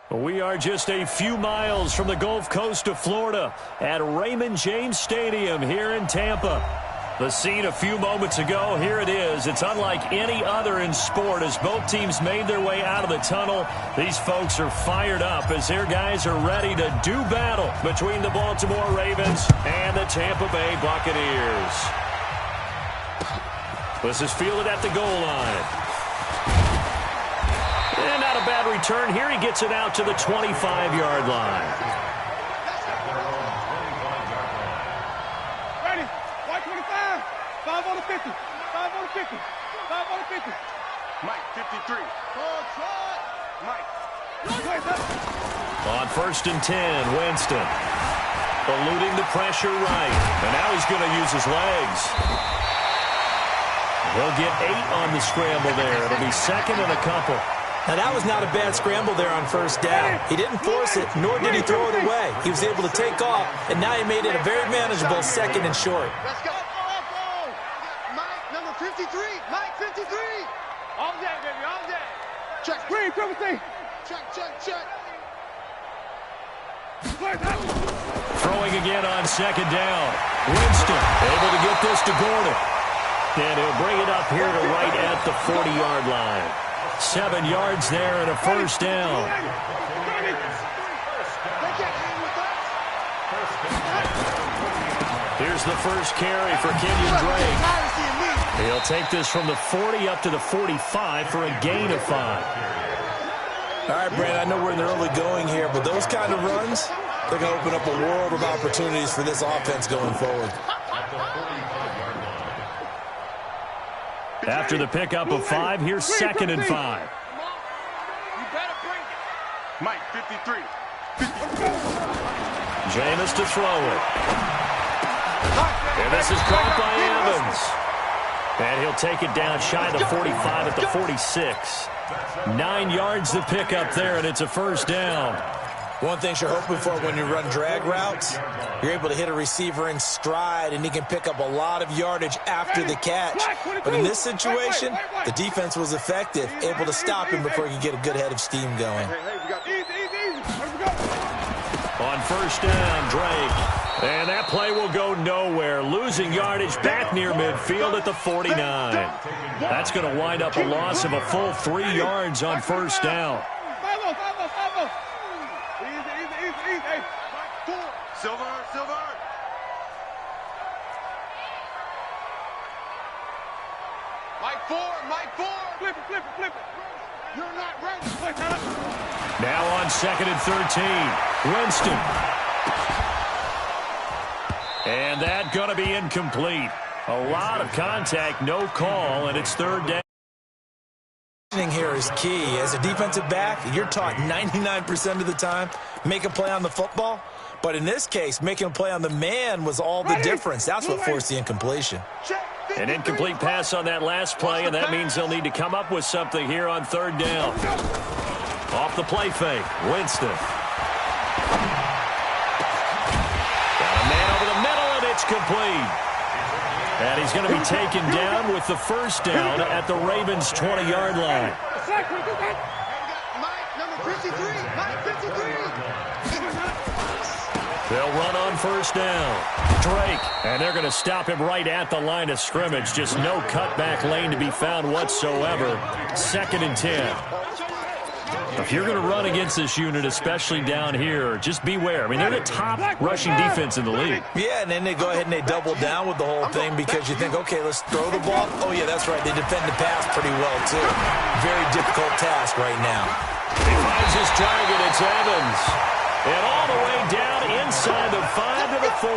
We are just a few miles from the Gulf Coast of Florida at Raymond James Stadium here in Tampa. The scene a few moments ago, here it is. It's unlike any other in sport as both teams made their way out of the tunnel. These folks are fired up as their guys are ready to do battle between the Baltimore Ravens and the Tampa Bay Buccaneers. This is fielded at the goal line. And not a bad return here. He gets it out to the 25-yard line. Ready. White 25. 5 on the 50. 5 on the 50. 5 on the 50. Mike, 53. Mike. On 1st and 10, Winston. Eluding the pressure right. And now he's going to use his legs. He'll get 8 on the scramble there. It'll be second and a couple. Now, that was not a bad scramble there on 1st down. He didn't force it, nor did he throw it away. He was able to take off, and now he made it a very manageable 2nd and short. Let's go. Mike, number 53. Mike, 53. All day, baby, all day. Check. Green, Timothy. Check. Throwing again on 2nd down. Winston able to get this to Gordon. And he'll bring it up here to right at the 40-yard line. 7 yards there and a 1st down. Here's the first carry for Kenyon Drake. He'll take this from the 40 up to the 45 for a gain of 5. All right, Brandon, I know we're in the early going here, but those kind of runs, they're going to open up a world of opportunities for this offense going forward. After the pickup of 5, here's 2nd and 5. You better bring it. Mike, 53. Jameis to throw it. And this is caught by Evans. And he'll take it down shy of the 45 at the 46. 9 yards the pickup there, and it's a 1st down. One thing you're hoping for when you run drag routes, you're able to hit a receiver in stride, and he can pick up a lot of yardage after the catch. But in this situation, the defense was effective, able to stop him before he could get a good head of steam going. On 1st down, Drake. And that play will go nowhere. Losing yardage back near midfield at the 49. That's going to wind up a loss of a full 3 yards on 1st down. Silver. Mike 4. Flip it. You're not ready. Now on 2nd and 13. Winston. And that going to be incomplete. A lot of contact, no call, and it's 3rd down. Here is key. As a defensive back, you're taught 99% of the time, make a play on the football. But in this case, making a play on the man was all the difference. That's what forced the incompletion. An incomplete pass on that last play, and that means they'll need to come up with something here on 3rd down. Off the play fake, Winston. Got a man over the middle, and it's complete. And he's going to be taken down with the 1st down at the Ravens' 20-yard line. Mike, number 53. Mike, 53. They'll run on 1st down. Drake, and they're going to stop him right at the line of scrimmage. Just no cutback lane to be found whatsoever. 2nd and 10. If you're going to run against this unit, especially down here, just beware. I mean, they're the top rushing defense in the league. Yeah, and then they go ahead and they double down with the whole thing because you think, okay, let's throw the ball. Oh, yeah, that's right. They defend the pass pretty well, too. Very difficult task right now. He finds his target. It's Evans. And all the way down inside the 5 to the 4.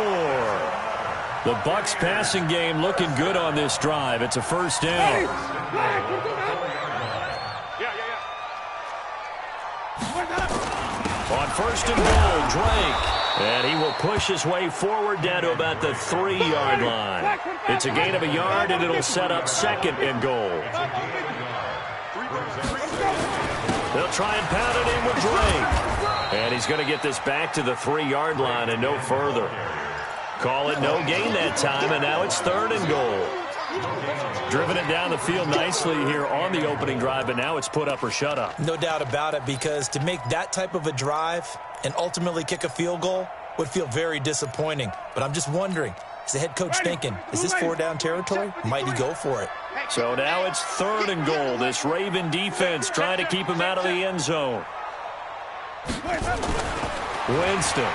The Bucs passing game looking good on this drive. It's a 1st down. On 1st and goal, Drake. And he will push his way forward down to about the 3-yard line. It's a gain of a yard, and it'll set up 2nd and goal. They'll try and pound it in with Drake. And he's going to get this back to the 3-yard line and no further. Call it no gain that time, and now it's 3rd and goal. Driven it down the field nicely here on the opening drive, but now it's put up or shut up. No doubt about it, because to make that type of a drive and ultimately kick a field goal would feel very disappointing. But I'm just wondering, is the head coach thinking, is this 4-down territory? Might he go for it? So now it's 3rd and goal. This Raven defense trying to keep him out of the end zone. Winston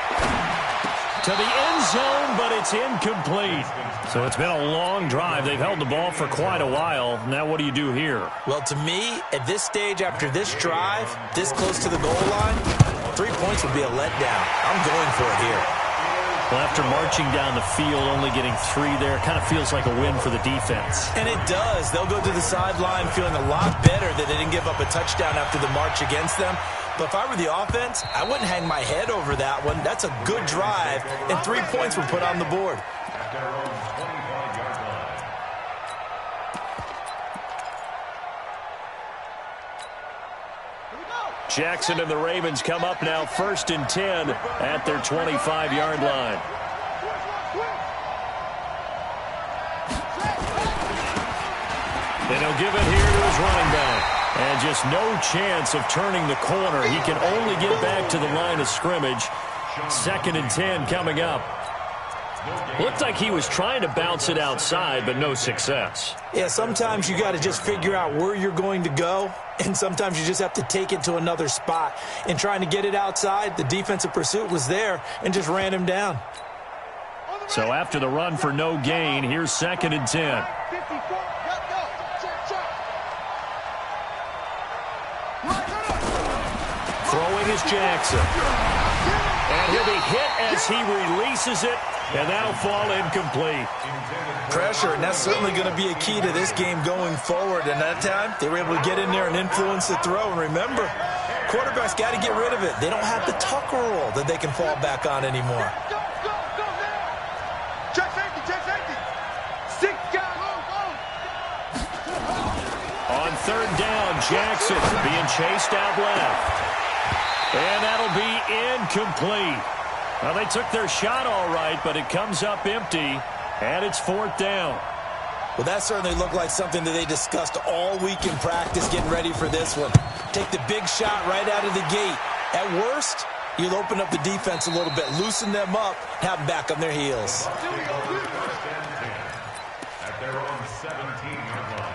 to the end zone, but it's incomplete. So it's been a long drive. They've held the ball for quite a while. Now what do you do here? Well, to me, at this stage, after this drive, this close to the goal line, 3 points would be a letdown. I'm going for it here. Well, after marching down the field, only getting 3 there, kind of feels like a win for the defense. And it does. They'll go to the sideline feeling a lot better that they didn't give up a touchdown after the march against them. But if I were the offense, I wouldn't hang my head over that one. That's a good drive, and 3 points were put on the board. Jackson and the Ravens come up now 1st and 10 at their 25-yard line. And he'll give it here to his running back. And just no chance of turning the corner. He can only get back to the line of scrimmage. 2nd and 10 coming up. Looked like he was trying to bounce it outside, but no success. Yeah, sometimes you got to just figure out where you're going to go, and sometimes you just have to take it to another spot. In trying to get it outside, the defensive pursuit was there and just ran him down. So after the run for no gain, here's 2nd and 10. Throwing is Jackson. And he'll be hit as he releases it, and that'll fall incomplete. Pressure, and that's certainly going to be a key to this game going forward. And that time, they were able to get in there and influence the throw. And remember, quarterbacks got to get rid of it. They don't have the tucker roll that they can fall back on anymore. Check safety, check safety. 6 guys, go. On 3rd down, Jackson being chased out left. And that'll be incomplete. Well, they took their shot all right, but it comes up empty, and it's 4th down. Well, that certainly looked like something that they discussed all week in practice getting ready for this one. Take the big shot right out of the gate. At worst, you'll open up the defense a little bit, loosen them up, have them back on their heels. At their own 17-yard line.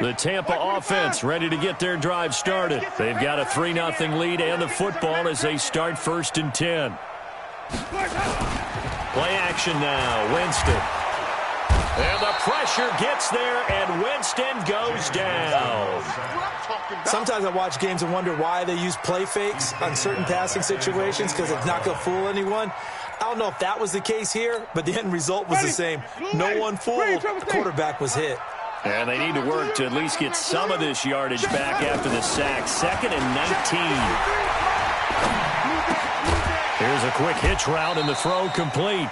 The Tampa offense ready to get their drive started. They've got a 3-0 lead and the football as they start 1st and 10. Play action now, Winston. And the pressure gets there, and Winston goes down. Sometimes I watch games and wonder why they use play fakes on certain passing situations, because it's not going to fool anyone. I don't know if that was the case here, but the end result was the same. No one fooled. The quarterback was hit. And they need to work to at least get some of this yardage back after the sack. 2nd and 19. Here's a quick hitch route, and the throw complete.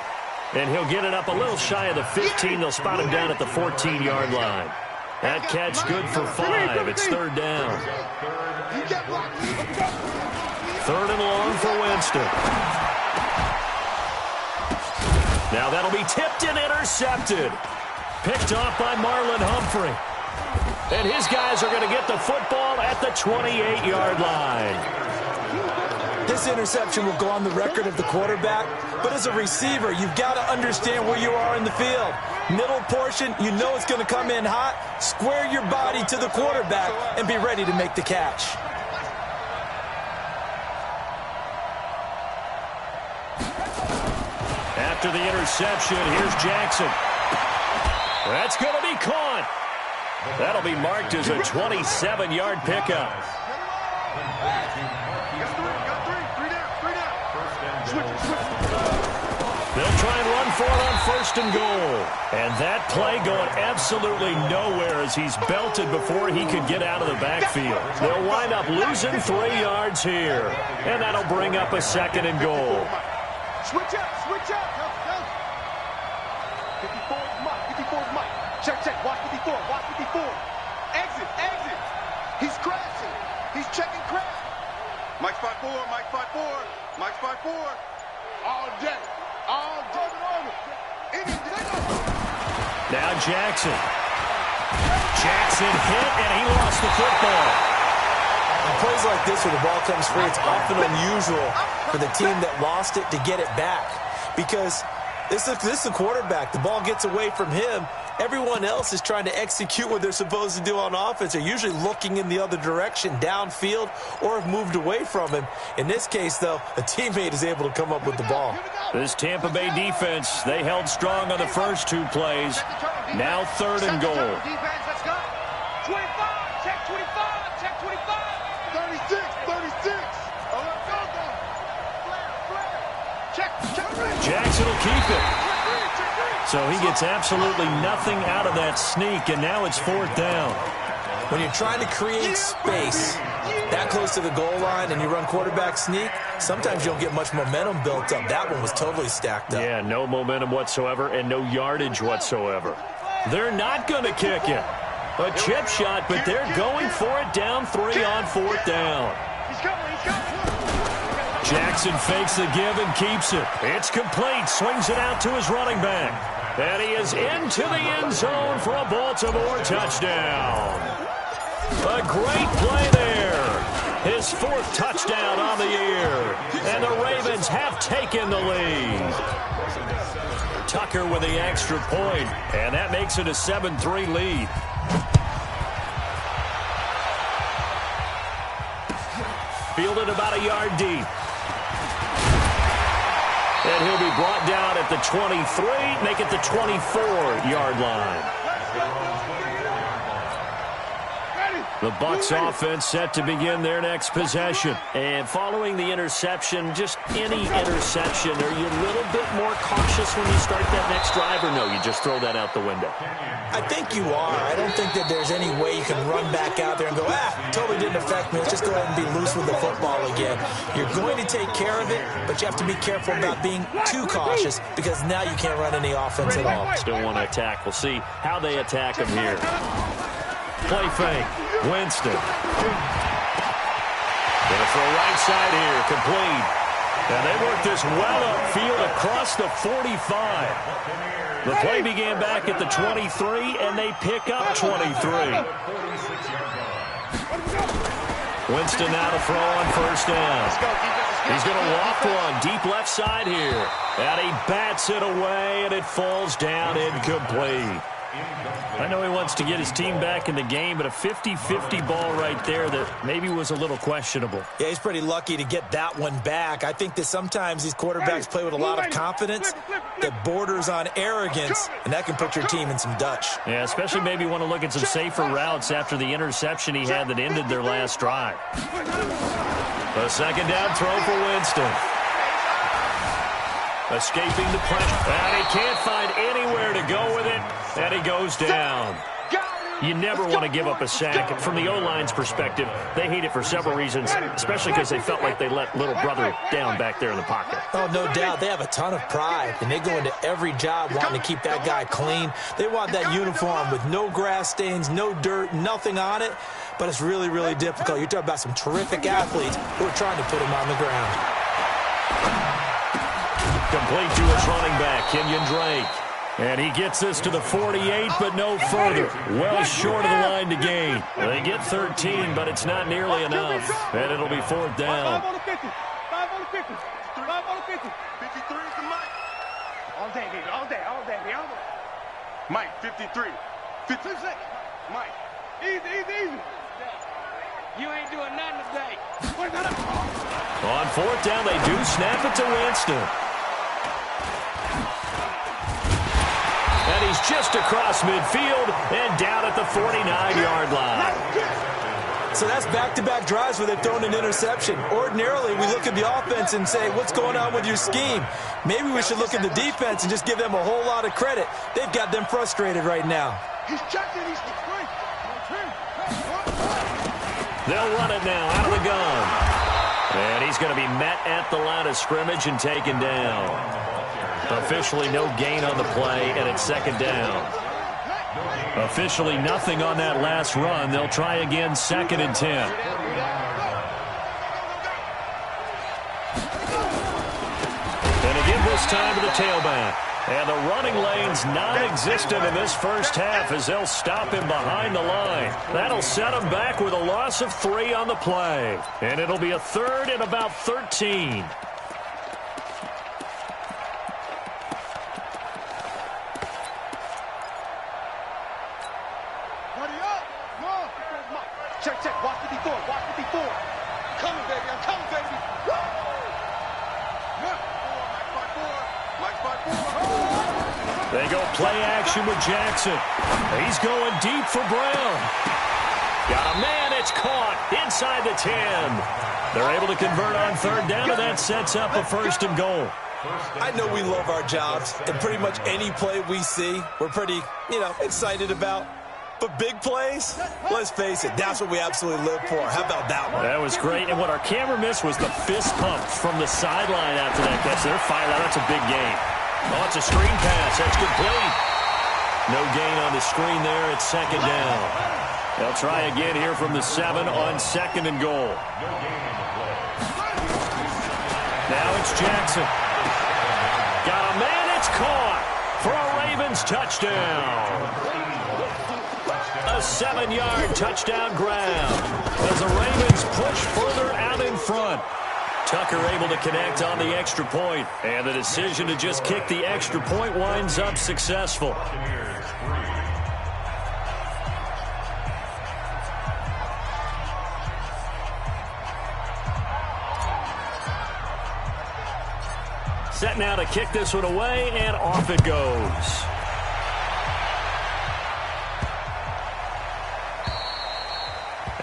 And he'll get it up a little shy of the 15. They'll spot him down at the 14-yard line. That catch good for 5. It's 3rd down. 3rd and long for Winston. Now that'll be tipped and intercepted. Picked off by Marlon Humphrey. And his guys are going to get the football at the 28-yard line. This interception will go on the record of the quarterback, but as a receiver, you've got to understand where you are in the field. Middle portion, you know it's going to come in hot. Square your body to the quarterback and be ready to make the catch. After the interception, here's Jackson. That's going to be caught. That'll be marked as a 27-yard pickup. They'll try and run for it on 1st and goal. And that play going absolutely nowhere as he's belted before he could get out of the backfield. They'll wind up losing 3 yards here. And that'll bring up a 2nd and goal. Switch up, switch up. 54 is Mike, 54 is Mike. Check, check, watch 54, watch 54. Exit, exit. He's crashing. He's checking crash. Mike 5-4, Mike 5-4, Mike 5-4. All day. Now Jackson. Jackson hit, and he lost the football. On plays like this where the ball comes free, it's often unusual for the team that lost it to get it back. Because this is the quarterback. The ball gets away from him. Everyone else is trying to execute what they're supposed to do on offense. They're usually looking in the other direction, downfield, or have moved away from him. In this case, though, a teammate is able to come up with the ball. This Tampa Bay defense, they held strong on the first 2 plays. Now 3rd and goal. Defense, let's go. 25, check 25, check 25. 36, 36. Oh, let's go. Check. Jackson will keep it. So he gets absolutely nothing out of that sneak, and now it's 4th down. When you're trying to create space that close to the goal line and you run quarterback sneak, sometimes you don't get much momentum built up. That one was totally stacked up. Yeah, no momentum whatsoever and no yardage whatsoever. They're not going to kick it. A chip shot, but they're going for it down 3 on 4th down. He's coming. Jackson fakes the give and keeps it. It's complete. Swings it out to his running back. And he is into the end zone for a Baltimore touchdown. A great play there. His 4th touchdown on the year. And the Ravens have taken the lead. Tucker with the extra point. And that makes it a 7-3 lead. Fielded about a yard deep. And he'll be brought down at the 23, make it the 24-yard line. The Bucs offense set to begin their next possession. And following the interception, just any interception, are you a little bit more cautious when you start that next drive, or no, you just throw that out the window? I think you are. I don't think that there's any way you can run back out there and go, totally didn't affect me. Let's just go ahead and be loose with the football again. You're going to take care of it, but you have to be careful about being too cautious because now you can't run any offense at all. Still want to attack. We'll see how they attack him here. Play fake. Winston. Gonna throw right side here. Complete. And they work this well upfield across the 45. The play began back at the 23, and they pick up 23. Winston now to throw on 1st down. He's going to walk one deep left side here. And he bats it away, and it falls down incomplete. I know he wants to get his team back in the game, but a 50-50 ball right there that maybe was a little questionable. Yeah, he's pretty lucky to get that one back. I think that sometimes these quarterbacks play with a lot of confidence that borders on arrogance, and that can put your team in some Dutch. Yeah, especially maybe want to look at some safer routes after the interception he had that ended their last drive. A 2nd down throw for Winston. Escaping the pressure. And he can't find anywhere to go with it. And he goes down. You never want to give up a sack. From the O-line's perspective, they hate it for several reasons, especially because they felt like they let little brother down back there in the pocket. Oh, no doubt. They have a ton of pride, and they go into every job wanting to keep that guy clean. They want that uniform with no grass stains, no dirt, nothing on it. But it's really, really difficult. You're talking about some terrific athletes who are trying to put him on the ground. Complete to his running back, Kenyon Drake. And he gets this to the 48, but no further. Well short of the line to gain. They get 13, but it's not nearly enough. And it'll be 4th down. 5 on the 50. 5 on the 50. 5 on the 50. 53 is the Mike. All day, baby. All day. All day, baby. All day. Mike, 53. 56. Mike. Easy. You ain't doing nothing today. On 4th down, they do snap it to Winston. And he's just across midfield and down at the 49-yard line. So that's back-to-back drives where they've thrown an interception. Ordinarily, we look at the offense and say, what's going on with your scheme? Maybe we should look at the defense and just give them a whole lot of credit. They've got them frustrated right now. He's checking. He's They'll run it now out of the gun. And he's going to be met at the line of scrimmage and taken down. Officially no gain on the play, and it's 2nd down. Officially nothing on that last run. They'll try again, 2nd and 10. And again, we'll this time to the tailback. And the running lane's non-existent in this first half as they'll stop him behind the line. That'll set him back with a loss of 3 on the play. And it'll be a third and about 13. Check, check. Watch 54. Watch 54. Coming, baby. I'm coming, baby. Woo! Mike 5-4. They go play action with Jackson. He's going deep for Brown. Got a man. It's caught inside the 10. They're able to convert on third down, and that sets up a first and goal. I know we love our jobs, and pretty much any play we see, we're pretty, excited about. But big plays, let's face it, that's what we absolutely live for. How about that one? That was great. And what our camera missed was the fist pump from the sideline after that catch. They're fired out. That's a big gain. Oh, it's a screen pass. That's complete. No gain on the screen there. It's second down. They'll try again here from the 7 on second and goal. Now it's Jackson. Got a man. It's caught for a Ravens touchdown. A 7-yard touchdown grab as the Ravens push further out in front. Tucker able to connect on the extra point, and the decision to just kick the extra point winds up successful. Set now to kick this one away, and off it goes.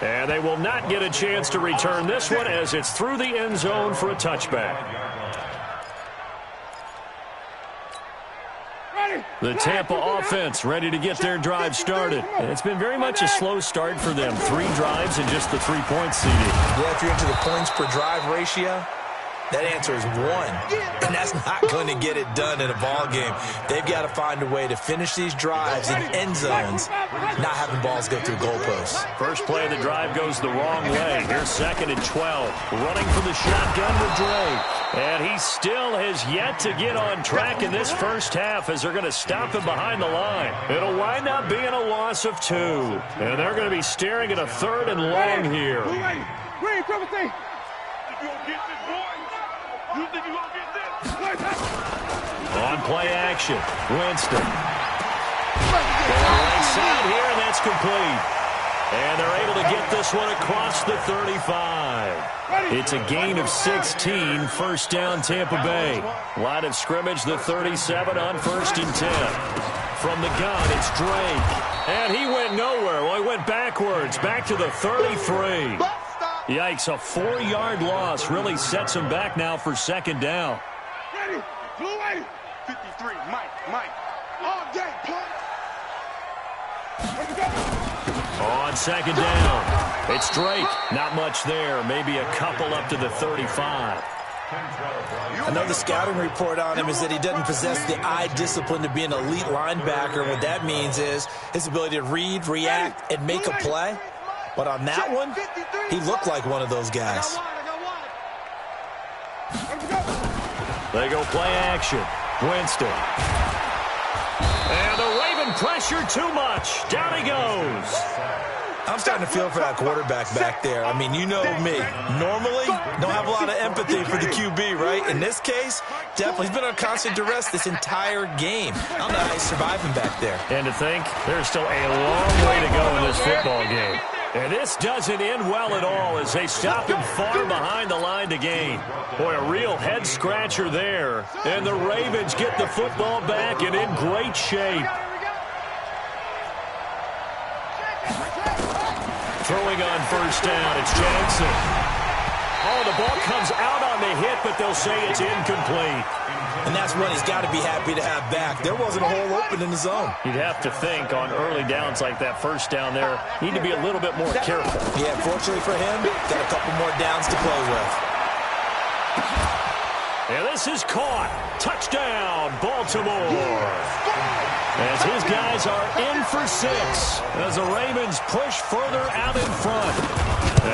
And they will not get a chance to return this one as it's through the end zone for a touchback. The Tampa offense ready to get their drive started. And it's been very much a slow start for them. 3 drives and just the 3 points seeded. Yeah, if you're into the points per drive ratio, that answer is 1. And that's not going to get it done in a ball game. They've got to find a way to finish these drives in end zones, not having balls go through goalposts. First play of the drive goes the wrong way. Here's 2nd and 12. Running for the shotgun with Drake. And he still has yet to get on track in this first half as they're going to stop him behind the line. It'll wind up being a loss of 2. And they're going to be staring at a 3rd and long here. Green, triple T. You gonna get this, boy? You think you gonna get this? On play action, Winston. Right side here, and that's complete. And they're able to get this one across the 35. It's a gain of 16, first down Tampa Bay. Line of scrimmage, the 37 on 1st and 10. From the gun, it's Drake. And he went nowhere. Well, he went backwards, back to the 33. Yikes, a 4-yard loss really sets him back now for 2nd down. Ready, blue 80. 53, Mike. All day, play. On 2nd down, it's Drake. Not much there, maybe a couple up to the 35. I know the scouting report on him is that he doesn't possess the eye discipline to be an elite linebacker. What that means is his ability to read, react, and make a play. But on that one, he looked like one of those guys. They go play action. Winston. And the Raven pressure too much. Down he goes. I'm starting to feel for that quarterback back there. I mean, you know me. Normally, don't have a lot of empathy for the QB, right? In this case, definitely. He's been on constant duress this entire game. I don't know how he's surviving back there. And to think, there's still a long way to go in this football game. And this doesn't end well at all as they stop him far behind the line to gain. Boy, a real head-scratcher there. And the Ravens get the football back and in great shape. Throwing on 1st down, it's Jackson. Oh, the ball comes out on the hit, but they'll say it's incomplete. And that's one he's got to be happy to have back. There wasn't a hole open in the zone. You'd have to think on early downs like that 1st down there, need to be a little bit more careful. Yeah, fortunately for him, got a couple more downs to close with. And this is caught. Touchdown, Baltimore. As his guys are in for 6 as the Ravens push further out in front.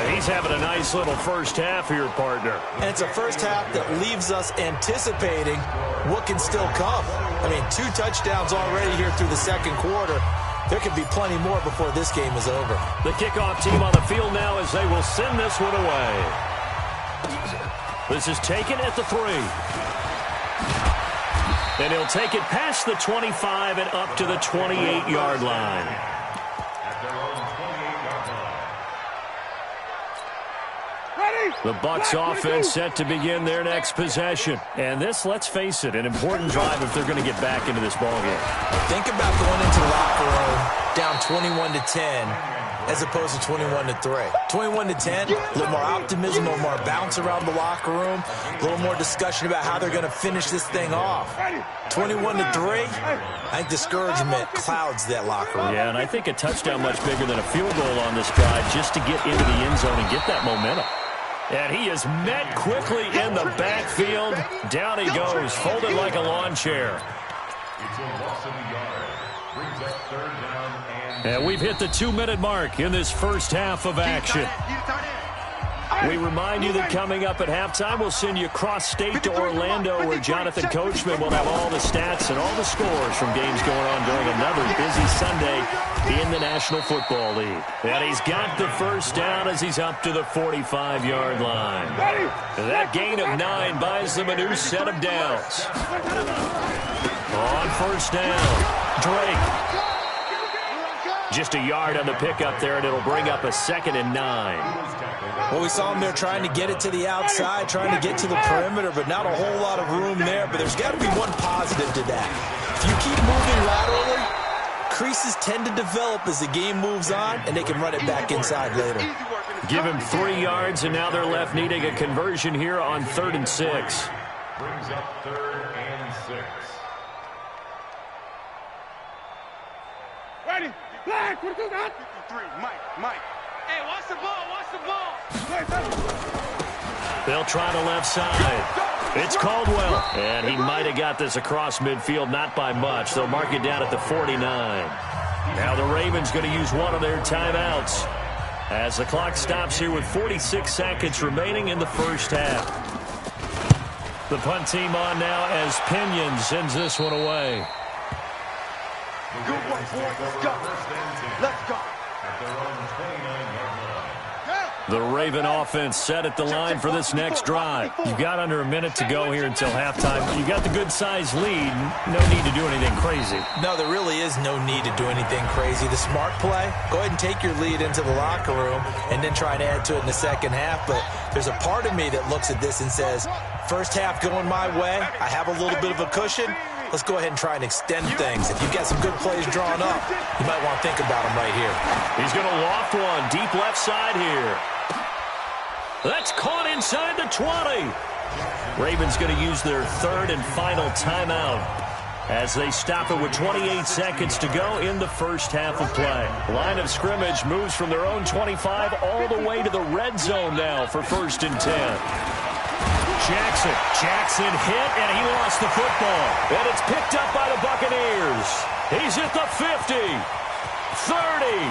He He's having a nice little first half here, partner. And it's a first half that leaves us anticipating what can still come. I mean, 2 touchdowns already here through the second quarter. There could be plenty more before this game is over. The kickoff team on the field now as they will send this one away. This is taken at the 3. And he'll take it past the 25 and up to the 28-yard line. The Bucs offense set to begin their next possession. And this, let's face it, an important drive if they're going to get back into this ballgame. Think about going into the locker room down 21-10 as opposed to 21-3. 21-10, a little more optimism, a little more bounce around the locker room, a little more discussion about how they're going to finish this thing off. 21-3, I think discouragement clouds that locker room. Yeah, and I think a touchdown much bigger than a field goal on this drive just to get into the end zone and get that momentum. And he is met quickly in the backfield. Down he goes, folded like a lawn chair. It's a loss of a yard. Brings up 3rd down and we've hit the 2-minute mark in this first half of action. We remind you that coming up at halftime, we'll send you cross-state to Orlando, where Jonathan Coachman will have all the stats and all the scores from games going on during another busy Sunday in the National Football League. And he's got the first down as he's up to the 45-yard line. That gain of 9 buys them a new set of downs. On first down, Drake. Just a yard on the pickup there, and it'll bring up a 2nd and 9. Well, we saw him there trying to get it to the outside, trying to get to the perimeter, but not a whole lot of room there. But there's got to be one positive to that. If you keep moving laterally, creases tend to develop as the game moves on, and they can run it back inside later. Give him 3 yards, and now they're left needing a conversion here on 3rd and 6. Brings up 3rd and 6. Ready? Black, what you got? 53, Mike. Hey, watch the ball. They'll try the left side. It's Caldwell. And he might have got this across midfield, not by much. They'll mark it down at the 49. Now the Ravens going to use one of their timeouts as the clock stops here with 46 seconds remaining in the first half. The punt team on now as Pinion sends this one away. Good one, boys. Let's go. Let's go. The Raven offense set at the line for this next drive. You've got under a minute to go here until halftime. You've got the good-sized lead. No need to do anything crazy. No, there really is no need to do anything crazy. The smart play, go ahead and take your lead into the locker room and then try and add to it in the second half. But there's a part of me that looks at this and says, first half going my way, I have a little bit of a cushion. Let's go ahead and try and extend things. If you've got some good plays drawn up, you might want to think about them right here. He's going to loft one deep left side here. That's caught inside the 20. Ravens going to use their 3rd and final timeout as they stop it with 28 seconds to go in the first half of play. Line of scrimmage moves from their own 25 all the way to the red zone now for 1st and 10. Jackson hit, and he lost the football. And it's picked up by the Buccaneers. He's at the 50, 30,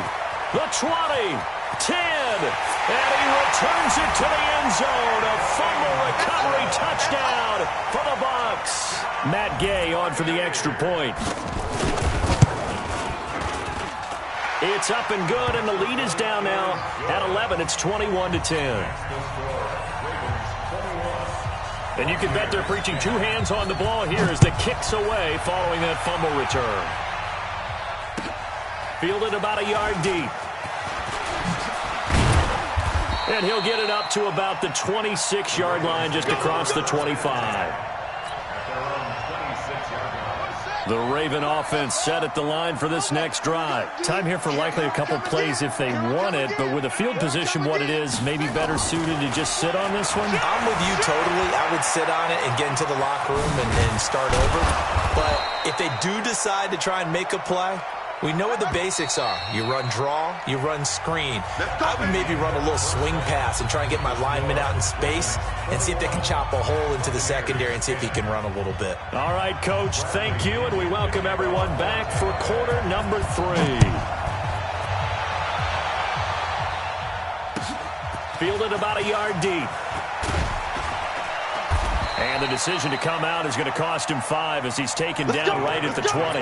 the 20, 10, and he returns it to the end zone. A fumble recovery touchdown for the Bucs. Matt Gay on for the extra point. It's up and good, and the lead is down now at 11. It's 21-10. And you can bet they're preaching 2 hands on the ball here as the kick's away following that fumble return. Fielded about a yard deep. And he'll get it up to about the 26-yard line just across the 25. The Raven offense set at the line for this next drive. Time here for likely a couple plays if they want it, but with the field position what it is, maybe better suited to just sit on this one? I'm with you totally. I would sit on it and get into the locker room and start over. But if they do decide to try and make a play, we know what the basics are. You run draw, you run screen. I would maybe run a little swing pass and try and get my lineman out in space and see if they can chop a hole into the secondary and see if he can run a little bit. All right, Coach, thank you, and we welcome everyone back for quarter number 3. fielded about a yard deep. And the decision to come out is going to cost him 5 as he's taken down right at the 20.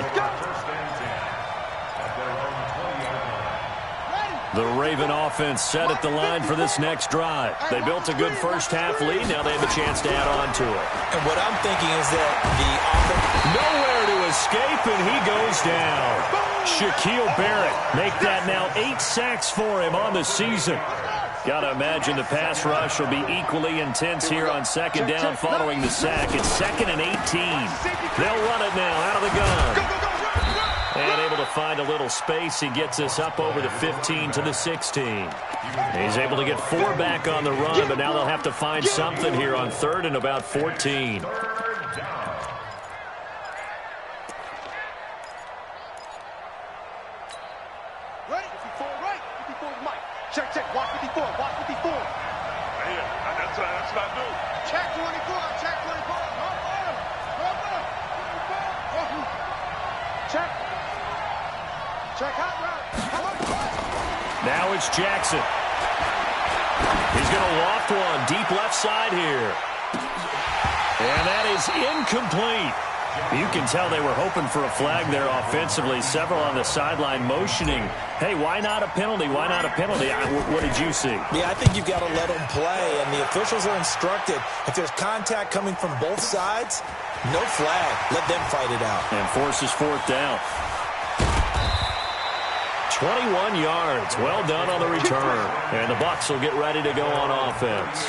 The Raven offense set at the line for this next drive. They built a good first-half lead. Now they have a chance to add on to it. And what I'm thinking is that the offense... Nowhere to escape, and he goes down. Shaquille Barrett make that now 8 sacks for him on the season. Got to imagine the pass rush will be equally intense here on second down following the sack. It's 2nd and 18. They'll run it now out of the gun. And able to find a little space. He gets us up over the 15 to the 16. He's able to get 4 back on the run, but now they'll have to find something here on 3rd and about 14. Check, watch 54, watch 54. That's what I do. Check 24, check 24. Check out route. Now it's Jackson. He's going to loft one deep left side here. And that is incomplete. You can tell they were hoping for a flag there offensively. Several on the sideline motioning, hey, why not a penalty? Why not a penalty? What did you see? Yeah, I think you've got to let them play, and the officials are instructed. If there's contact coming from both sides, no flag. Let them fight it out. And forces 4th down. 21 yards. Well done on the return. And the Bucs will get ready to go on offense.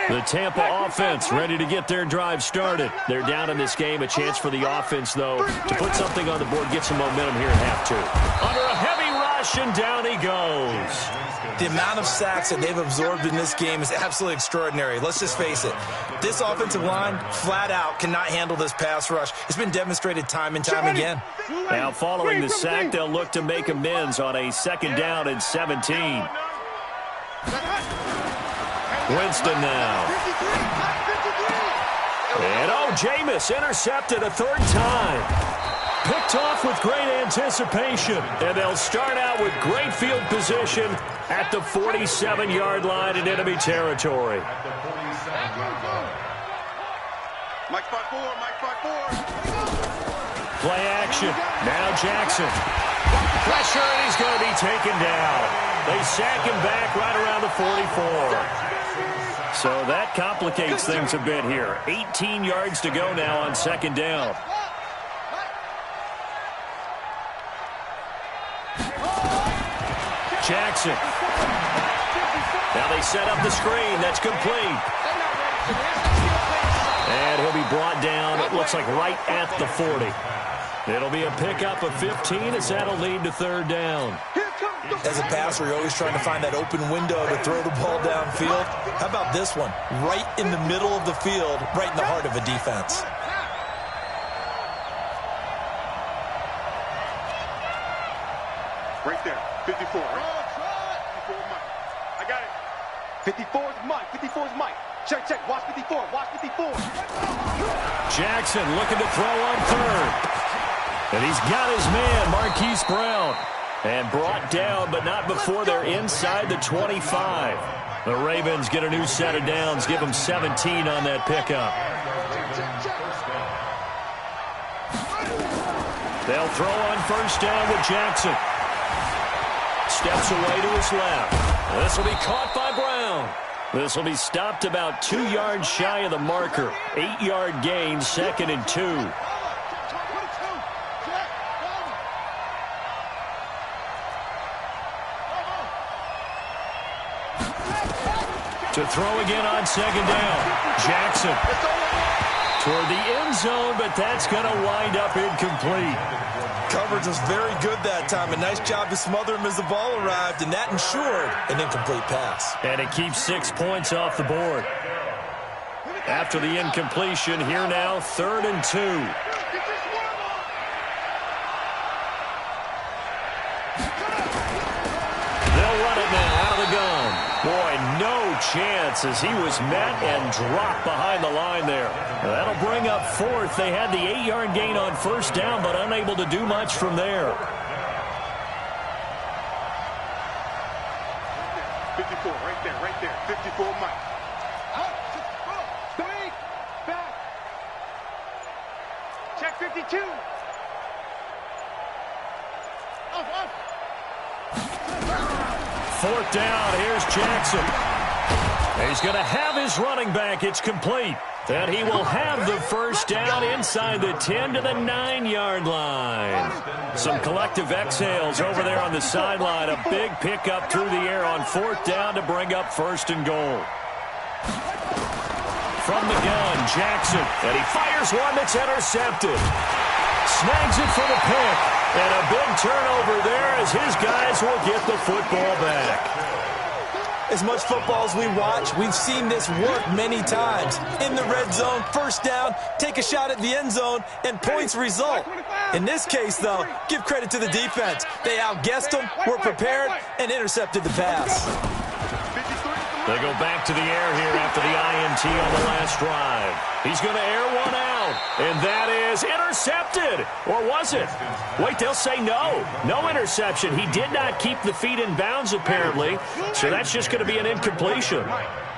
The Tampa offense ready to get their drive started. They're down in this game. A chance for the offense, though, to put something on the board, get some momentum here at half 2. Under a heavy rush, and down he goes. The amount of sacks that they've absorbed in this game is absolutely extraordinary. Let's just face it. This offensive line, flat out, cannot handle this pass rush. It's been demonstrated time and time again. Now, following the sack, they'll look to make amends on a 2nd down and 17. Winston now. And Jameis intercepted a 3rd time. Picked off with great anticipation. And they'll start out with great field position at the 47-yard line in enemy territory. Mike 5-4. Play action. Now Jackson. Pressure, and he's going to be taken down. They sack him back right around the 44. So that complicates things a bit here. 18 yards to go now on 2nd down. Jackson. Now they set up the screen. That's complete. And he'll be brought down, it looks like right at the 40. It'll be a pickup of 15 as that'll lead to 3rd down. As a passer, you're always trying to find that open window to throw the ball downfield. How about this one? Right in the middle of the field, right in the heart of a defense. Right there, 54. I got it. 54 is Mike. 54 is Mike. Check. Watch 54. Watch 54. Jackson looking to throw on 3rd. And he's got his man, Marquise Brown. And brought down, but not before they're inside the 25. The Ravens get a new set of downs, give them 17 on that pickup. They'll throw on 1st down with Jackson. Steps away to his left. This will be caught by Brown. This will be stopped about 2 yards shy of the marker. 8-yard gain, 2nd and 2. To throw again on 2nd down. Jackson toward the end zone, but that's going to wind up incomplete. Coverage was very good that time. A nice job to smother him as the ball arrived, and that ensured an incomplete pass. And it keeps 6 points off the board. After the incompletion, here now, 3rd and 2. They'll run it now out of the gun. Boy, no chance as he was met and dropped behind the line there. That'll bring up 4th. They had the 8-yard gain on 1st down, but unable to do much from there. 54, right there. 54, Mike. Straight back. Check 52. Up. 4th down. Here's Jackson. He's going to have his running back. It's complete. And he will have the 1st down inside the 10 to the 9-yard line. Some collective exhales over there on the sideline. A big pickup through the air on 4th down to bring up 1st and goal. From the gun, Jackson. And he fires one that's intercepted. Snags it for the pick. And a big turnover there as his guys will get the football back. As much football as we watch, we've seen this work many times. In the red zone, 1st down, take a shot at the end zone, and points result. In this case, though, give credit to the defense. They outguessed them, were prepared, and intercepted the pass. They go back to the air here after the INT on the last drive. He's going to air one out, and that is intercepted. Or was it? Wait, they'll say no. No interception. He did not keep the feet in bounds, apparently, so that's just going to be an incompletion.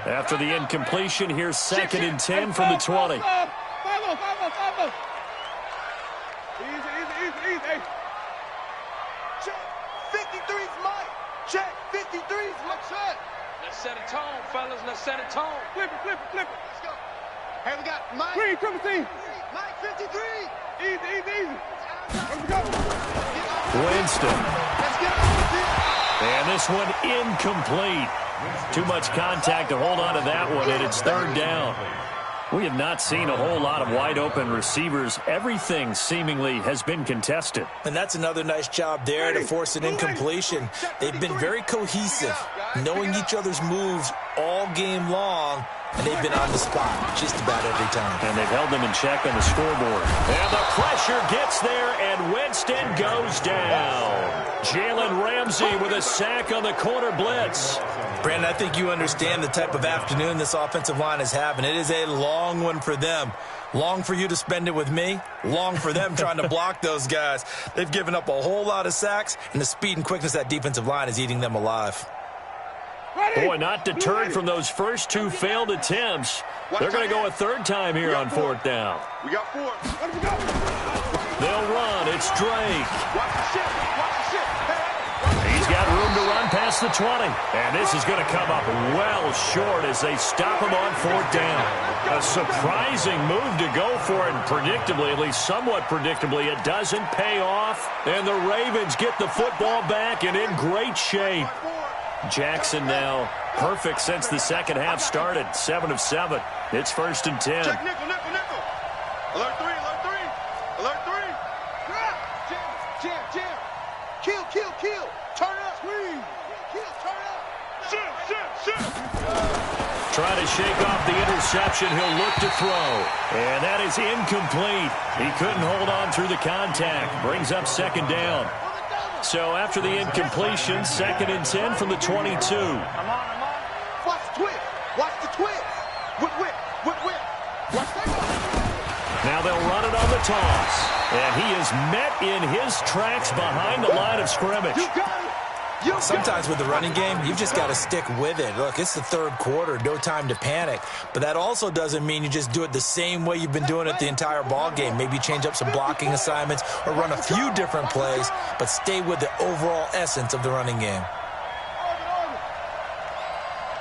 After the incompletion, here's 2nd and 10 from the 20. Easy. Check 53's Mike. Check 53's Mike. Check. Let's set a tone, fellas. Let's set a tone. Flip it. Let's go. Hey, we got Mike. Green, triple team. Mike 53. Easy. Let's go. Winston. Let's go. And this one incomplete. Too much contact to hold on to that one, and it's 3rd down. We have not seen a whole lot of wide-open receivers. Everything seemingly has been contested. And that's another nice job there to force an incompletion. They've been very cohesive, knowing each other's moves all game long, and they've been on the spot just about every time. And they've held them in check on the scoreboard. And the pressure gets there, and Winston goes down. Jalen Ramsey with a sack on the corner blitz. Brandon, I think you understand the type of afternoon this offensive line is having. It is a long one for them. Long for you to spend it with me. Long for them trying to block those guys. They've given up a whole lot of sacks, and the speed and quickness of that defensive line is eating them alive. Boy, not deterred from those first 2 failed attempts. They're going to go a 3rd time here on 4th down. We got 4. They'll run. It's Drake. Watch the shit. He's got room to run past the 20. And this is going to come up well short as they stop him on 4th down. A surprising move to go for it, and predictably, at least somewhat predictably, it doesn't pay off. And the Ravens get the football back and in great shape. Jackson now perfect since the second half started. 7 of 7. It's 1st and 10. Check nickel. Alert 3. Jam. Kill. Turn up. Kill, turn up. Shit. Trying to shake off the interception. He'll look to throw. And that is incomplete. He couldn't hold on through the contact. Brings up 2nd down. So after the incompletion, 2nd and 10 from the 22. I'm on. Watch the twist. Whip. Watch that. Now they'll run it on the toss. And he is met in his tracks behind the line of scrimmage. You got it. Sometimes with the running game, you've just got to stick with it. Look, it's the 3rd quarter, no time to panic. But that also doesn't mean you just do it the same way you've been doing it the entire ball game. Maybe change up some blocking assignments or run a few different plays, but stay with the overall essence of the running game.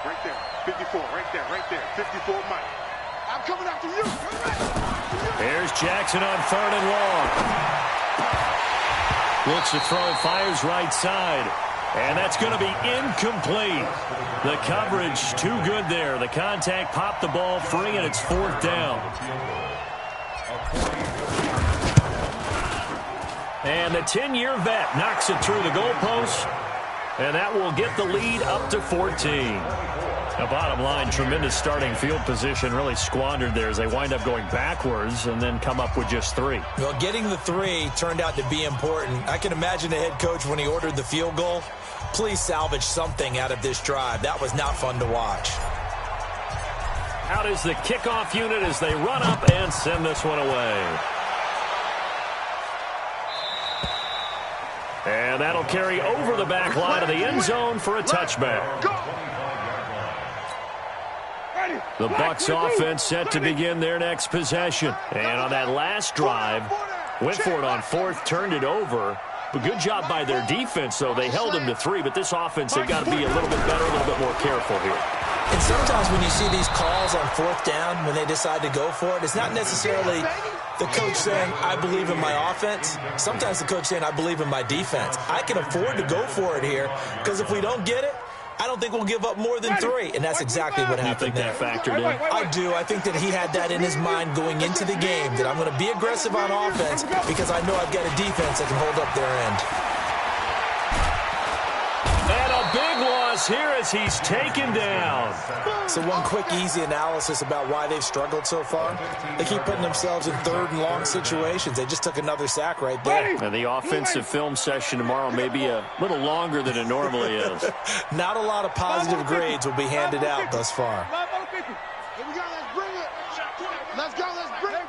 Right there. 54, right there. 54, Mike. I'm coming after you. Here's Jackson on 3rd and long. Looks to throw, fires right side. And that's going to be incomplete. The coverage too good there. The contact popped the ball free, and it's 4th down. And the 10-year vet knocks it through the goalpost. And that will get the lead up to 14. Now, bottom line, tremendous starting field position, really squandered there as they wind up going backwards and then come up with just 3. Well, getting the 3 turned out to be important. I can imagine the head coach when he ordered the field goal. Please salvage something out of this drive. That was not fun to watch. Out is the kickoff unit as they run up and send this one away. And that'll carry over the back line of the end zone for a touchback. Go. The Bucs offense set to begin their next possession. And on that last drive, went for it on fourth, turned it over. But good job by their defense, though. They held them to 3, but this offense, they've got to be a little bit better, a little bit more careful here. And sometimes when you see these calls on fourth down, when they decide to go for it, it's not necessarily the coach saying, I believe in my offense. Sometimes the coach saying, I believe in my defense. I can afford to go for it here, because if we don't get it, I don't think we'll give up more than 3, and that's exactly what happened there. You think that factored in? I do. I think that he had that in his mind going into the game, that I'm going to be aggressive on offense because I know I've got a defense that can hold up their end. And a big loss here as he's taken down. So one quick, easy analysis about why they've struggled so far. They keep putting themselves in third and long situations. They just took another sack right there. And the offensive film session tomorrow may be a little longer than it normally is. Not a lot of positive grades will be handed out thus far. Here we go, let's bring it. Let's go, let's bring it.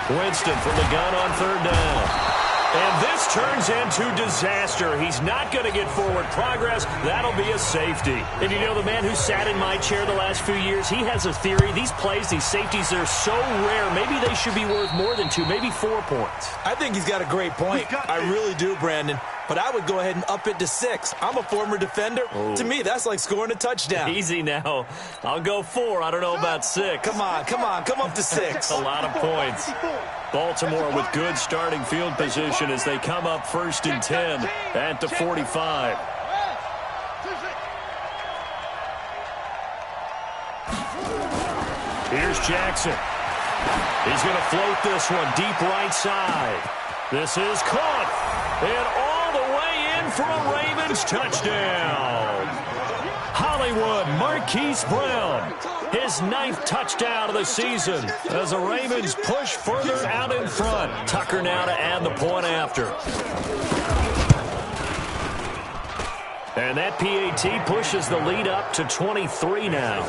Winston from the gun on third down. And this turns into disaster. He's not going to get forward progress. That'll be a safety. And you know, the man who sat in my chair the last few years, he has a theory. These plays, these safeties, they're so rare. Maybe they should be worth more than 2, maybe 4 points. I think he's got a great point. I really do, Brandon. But I would go ahead and up it to 6. I'm a former defender. To me, that's like scoring a touchdown. Easy now. I'll go 4. I don't know about 6. Come on. Come up to 6. A lot of points. Baltimore with good starting field position as they come up 1st and 10 at the 45. Here's Jackson. He's going to float this one deep right side. This is caught. And all the way in for a Ravens touchdown. Hollywood Marquise Brown, his 9th touchdown of the season as the Ravens push further out in front. Tucker now to add the point after. And that PAT pushes the lead up to 23 now.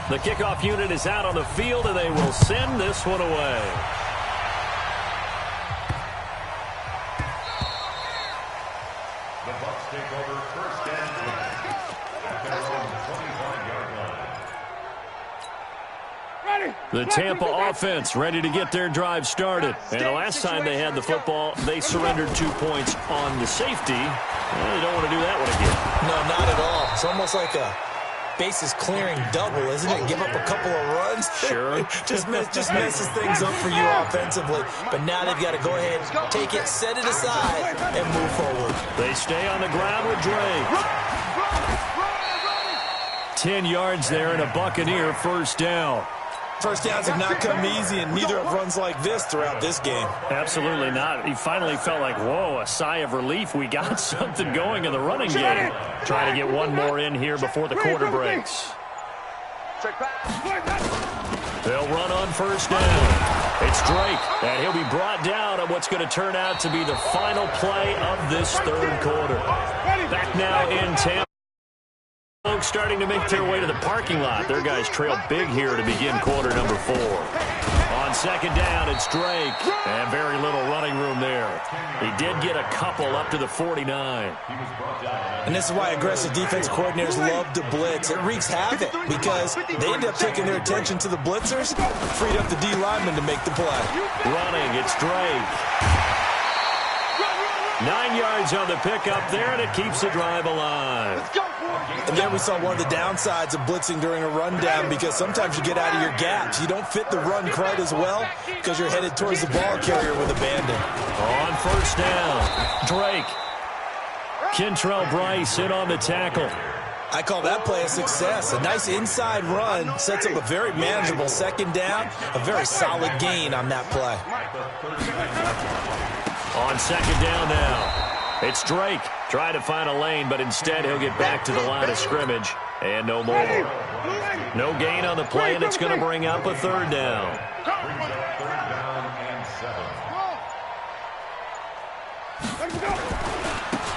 The kickoff unit is out on the field, and they will send this one away. The Bucs take over 1st and 10 at their own 25-yard line. The Tampa offense ready to get their drive started. And the last time they had the football, they surrendered 2 points on the safety. Well, they don't want to do that one again. No, not at all. It's almost like a bases clearing double, isn't it? Give up a couple of runs. Sure. just messes things up for you offensively. But now they've got to go ahead, take it, set it aside, and move forward. They stay on the ground with Drake. 10 yards there and a Buccaneer 1st down. First downs have not come easy, and neither have runs like this throughout this game. Absolutely not. He finally felt like, whoa, a sigh of relief. We got something going in the running game. Trying to get one more in here before the quarter breaks. They'll run on 1st down. It's Drake, and he'll be brought down on what's going to turn out to be the final play of this 3rd quarter. Back now in Tampa. Folks starting to make their way to the parking lot. Their guys trail big here to begin quarter number 4. On 2nd down, it's Drake. And very little running room there. He did get a couple up to the 49. And this is why aggressive defense coordinators love to blitz. It wreaks havoc because they end up taking their attention to the blitzers, freed up the D lineman to make the play. Running, it's Drake. 9 yards on the pickup there, and it keeps the drive alive. And there we saw one of the downsides of blitzing during a rundown because sometimes you get out of your gaps. You don't fit the run quite as well because you're headed towards the ball carrier with abandon. On 1st down, Drake. Kentrell Bryce in on the tackle. I call that play a success. A nice inside run sets up a very manageable 2nd down, a very solid gain on that play. On 2nd down now. It's Drake trying to find a lane, but instead he'll get back to the line of scrimmage. And no more. No gain on the play, and it's going to bring up a 3rd down. 3rd down and 7.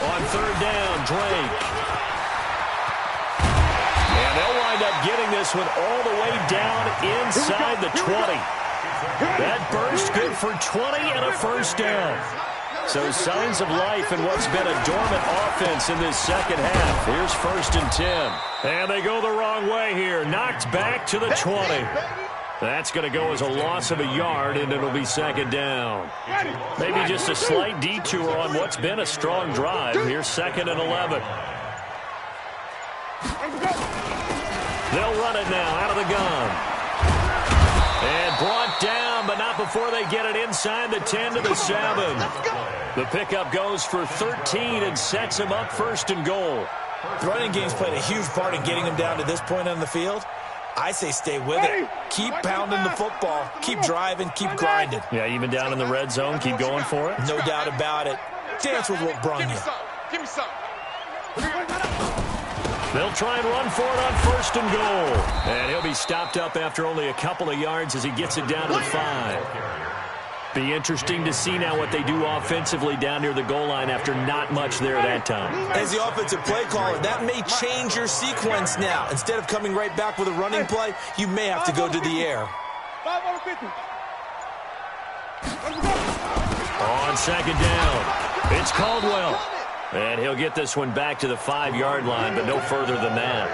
On 3rd down, Drake. And they'll wind end up getting this one all the way down inside the 20. That burst good for 20 and a first down. So signs of life in what's been a dormant offense in this second half. Here's 1st and 10. And they go the wrong way here. Knocked back to the 20. That's going to go as a loss of a yard, and it'll be 2nd down. Maybe just a slight detour on what's been a strong drive. Here's 2nd and 11. They'll run it now out of the gun. And brought down, but not before they get it inside the 10 to the 7. The pickup goes for 13 and sets them up 1st and goal. The running game's played a huge part in getting them down to this point on the field. I say stay with it. Keep pounding the football. Keep driving. Keep grinding. Yeah, even down in the red zone, keep going for it. No doubt about it. Dance with what brung you. Give me some. They'll try and run for it on 1st and goal. And he'll be stopped up after only a couple of yards as he gets it down to the 5. Be interesting to see now what they do offensively down near the goal line after not much there that time. As the offensive play caller, that may change your sequence now. Instead of coming right back with a running play, you may have to go to the air. On 2nd down, it's Caldwell. And he'll get this one back to the 5-yard line, but no further than that.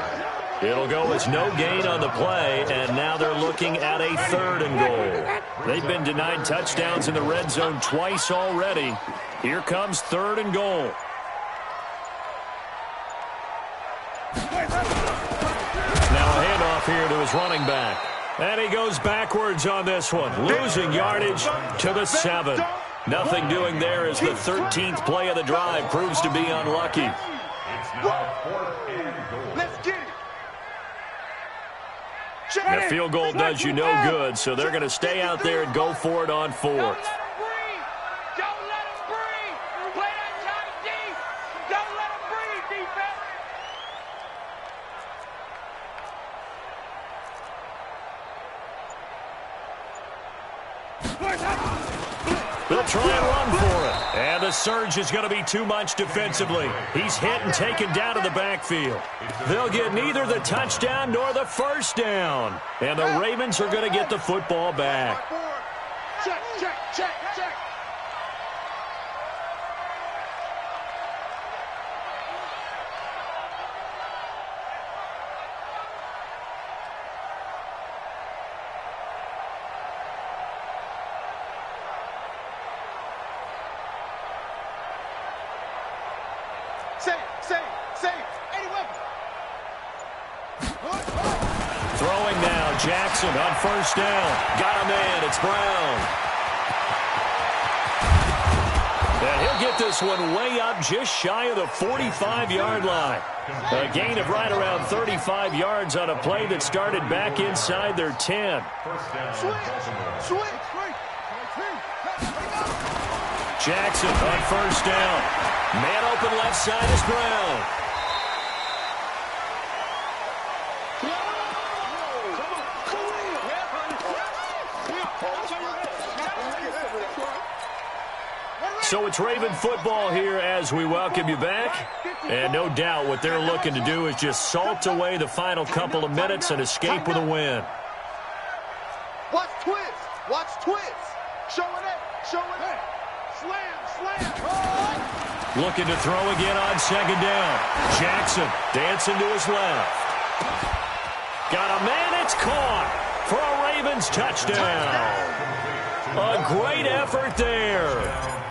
It'll go as no gain on the play, and now they're looking at a 3rd and goal. They've been denied touchdowns in the red zone twice already. Here comes 3rd and goal. Now a handoff here to his running back. And he goes backwards on this one, losing yardage to the 7. Nothing doing there as the 13th play of the drive proves to be unlucky. It's now 4th and goal. Let's get it. The field goal does you no good, so they're going to stay out there and go for it on 4th. Don't let him breathe. Play that tight D. Don't let him breathe, defense. They'll try and run for it. And the surge is going to be too much defensively. He's hit and taken down to the backfield. They'll get neither the touchdown nor the first down. And the Ravens are going to get the football back. Check, check, check, check. Save. 80 weapons. Throwing now, Jackson on 1st down. Got a man, it's Brown. And he'll get this one way up just shy of the 45-yard line. A gain of right around 35 yards on a play that started back inside their 10. Switch. Jackson on 1st down. Man open left side is Brown. So it's Raven football here as we welcome you back. And no doubt what they're looking to do is just salt away the final couple of minutes and escape with a win. Watch twist. Show it up. Slam. Looking to throw again on 2nd down. Jackson dancing to his left. Got a man, it's caught for a Ravens touchdown. A great effort there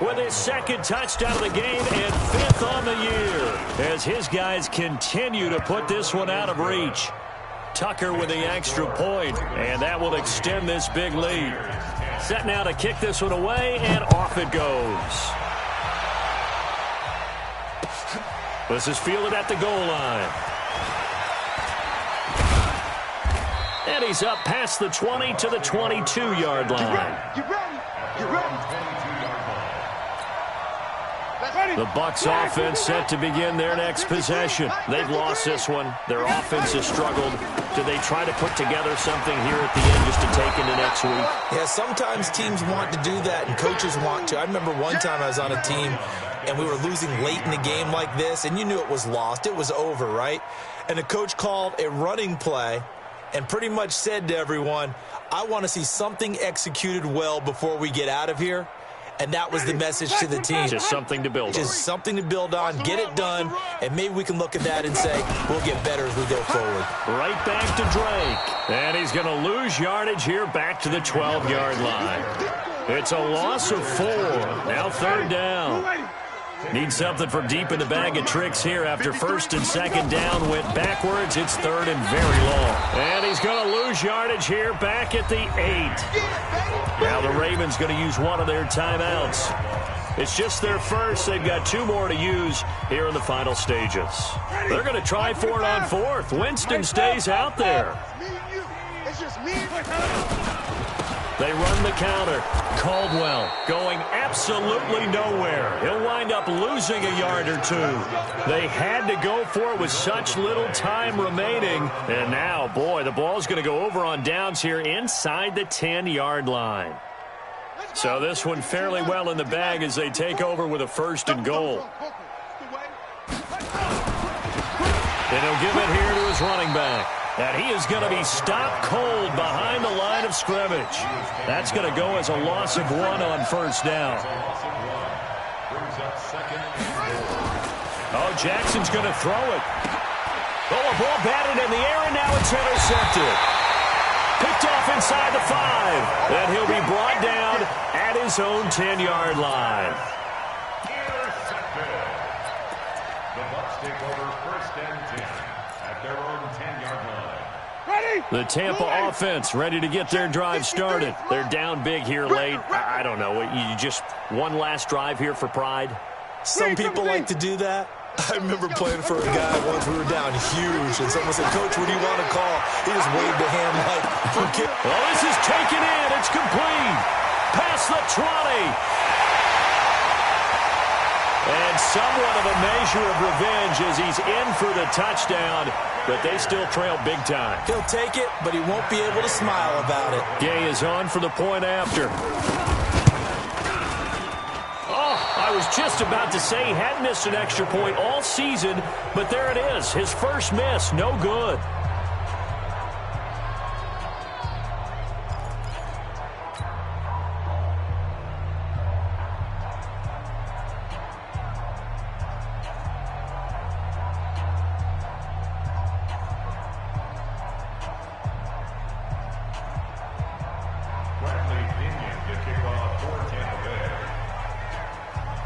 with his 2nd touchdown of the game and 5th on the year as his guys continue to put this one out of reach. Tucker with the extra point, and that will extend this big lead. Set now to kick this one away, and off it goes. This is fielded at the goal line. And he's up past the 20 to the 22-yard line. You ready? The Bucs offense set to begin their next possession. They've lost this one. Their offense has struggled. Do they try to put together something here at the end just to take into next week? Yeah, sometimes teams want to do that and coaches want to. I remember one time I was on a team and we were losing late in the game like this, and you knew it was lost. It was over, right? And the coach called a running play and pretty much said to everyone, I want to see something executed well before we get out of here. And that was the message to the team. Just something to build on. Just something to build on, get it done, and maybe we can look at that and say, we'll get better as we go forward. Right back to Drake. And he's going to lose yardage here back to the 12-yard line. It's a loss of 4. Now 3rd down. Need something from deep in the bag of tricks here after 1st and 2nd down went backwards. It's 3rd and very long. And he's going to lose yardage here back at the 8. Now the Ravens going to use one of their timeouts. It's just their first. They've got 2 more to use here in the final stages. They're going to try for it on 4th. Winston stays out there. It's just me. They run the counter. Caldwell going absolutely nowhere. He'll wind up losing a yard or 2. They had to go for it with such little time remaining. And now, boy, the ball's going to go over on downs here inside the 10-yard line. So this one fairly well in the bag as they take over with a 1st and goal. And he'll give it here to his running back. And he is going to be stopped cold behind the line of scrimmage. That's going to go as a loss of 1 on 1st down. Oh, Jackson's going to throw it. Oh, a ball batted in the air, and now it's intercepted. Picked off inside the 5. And he'll be brought down at his own 10-yard line. The Bucs take over 1st and 10 at their own 10-yard line. The Tampa offense ready to get their drive started. They're down big here late. I don't know. You just one last drive here for pride? Some people like to do that. I remember playing for a guy once. We were down huge, and someone said, Coach, what do you want to call? He just waved a hand like, okay. Well, this is taken in. It's complete. Past the 20. And somewhat of a measure of revenge as he's in for the touchdown, but they still trail big time. He'll take it, but he won't be able to smile about it. Gay is on for the point after. Oh, I was just about to say he hadn't missed an extra point all season, but there it is. His first miss, no good.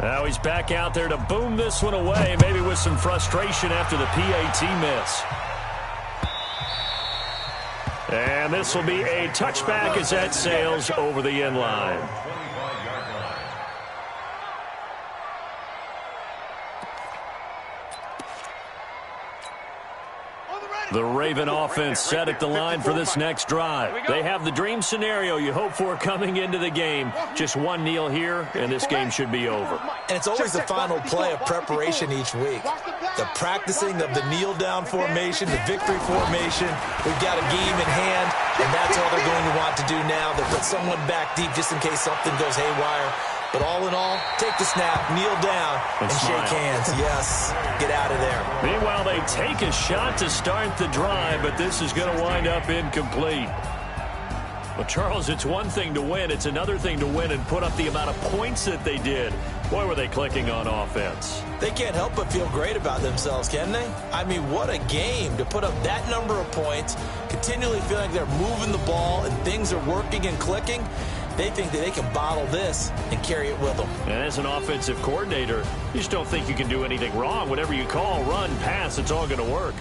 Now he's back out there to boom this one away, maybe with some frustration after the PAT miss. And this will be a touchback as that sails over the end line. The Raven offense set at the line for this next drive. They have the dream scenario you hope for coming into the game. Just one kneel here, and this game should be over. And it's always the final play of preparation each week. The practicing of the kneel-down formation, the victory formation. We've got a game in hand, and that's all they're going to want to do now. They'll put someone back deep just in case something goes haywire. But all in all, take the snap, kneel down, and shake hands. Yes, get out of there. Meanwhile, they take a shot to start the drive, but this is going to wind up incomplete. Well, Charles, it's one thing to win. It's another thing to win and put up the amount of points that they did. Boy, were they clicking on offense. They can't help but feel great about themselves, can they? I mean, what a game to put up that number of points, continually feeling like they're moving the ball and things are working and clicking. They think that they can bottle this and carry it with them. And as an offensive coordinator, you just don't think you can do anything wrong. Whatever you call, run, pass, it's all going to work.